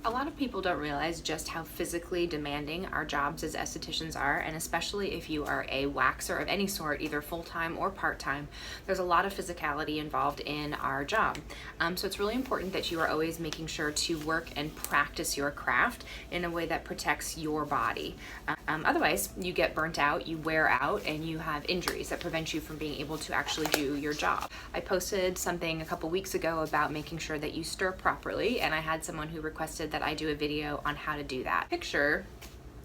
A lot of people don't realize just how physically demanding our jobs as estheticians are, and especially if you are a waxer of any sort, either full-time or part-time, there's a lot of physicality involved in our job. So it's really important that you are always making sure to work and practice your craft in a way that protects your body. Otherwise, you get burnt out, you wear out, and you have injuries that prevent you from being able to actually do your job. I posted something a couple weeks ago about making sure that you stir properly, and I had someone who requested that I do a video on how to do that. Picture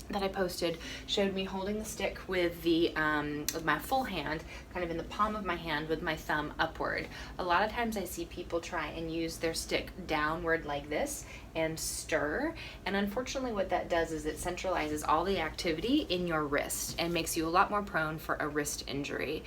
that I posted showed me holding the stick with with my full hand, kind of in the palm of my hand with my thumb upward. A lot of times I see people try and use their stick downward like this and stir, and unfortunately what that does is it centralizes all the activity in your wrist and makes you a lot more prone for a wrist injury.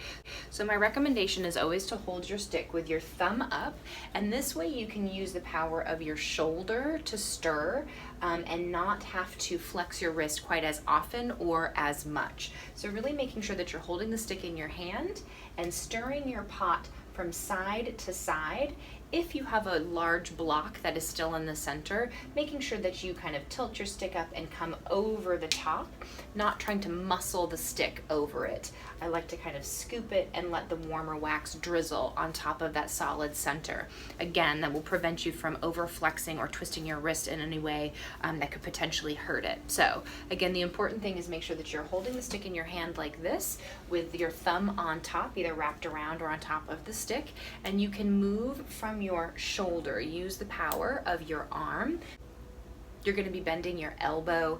So my recommendation is always to hold your stick with your thumb up, and this way you can use the power of your shoulder to stir and not have to flex your wrist quite as often or as much. So really making sure that you're holding the stick in your hand and stirring your pot from side to side. If you have a large block that is still in the center, making sure that you kind of tilt your stick up and come over the top, not trying to muscle the stick over it. I like to kind of scoop it and let the warmer wax drizzle on top of that solid center. Again, that will prevent you from over flexing or twisting your wrist in any way that could potentially hurt it. So again, the important thing is make sure that you're holding the stick in your hand like this with your thumb on top, either wrapped around or on top of the stick, and you can move from your shoulder. Use the power of your arm. You're going to be bending your elbow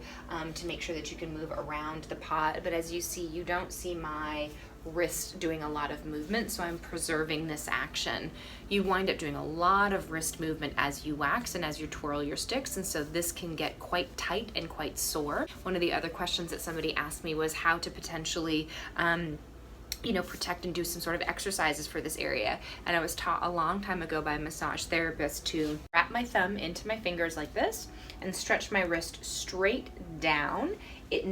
to make sure that you can move around the pot, but as you see, you don't see my wrist doing a lot of movement, so I'm preserving this action. You wind up doing a lot of wrist movement as you wax and as you twirl your sticks, and so this can get quite tight and quite sore. One of the other questions that somebody asked me was how to potentially protect and do some sort of exercises for this area. And I was taught a long time ago by a massage therapist to wrap my thumb into my fingers like this and stretch my wrist straight down. It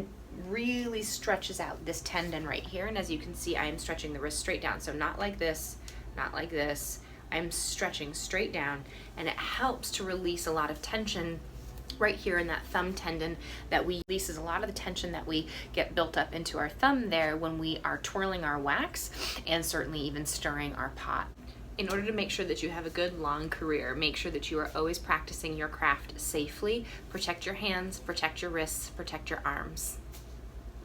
really stretches out this tendon right here. And as you can see, I am stretching the wrist straight down. So not like this, not like this. I'm stretching straight down, and it helps to release a lot of tension right here in that thumb tendon that releases a lot of the tension that we get built up into our thumb there when we are twirling our wax and certainly even stirring our pot. In order to make sure that you have a good long career, make sure that you are always practicing your craft safely. Protect your hands, protect your wrists, protect your arms.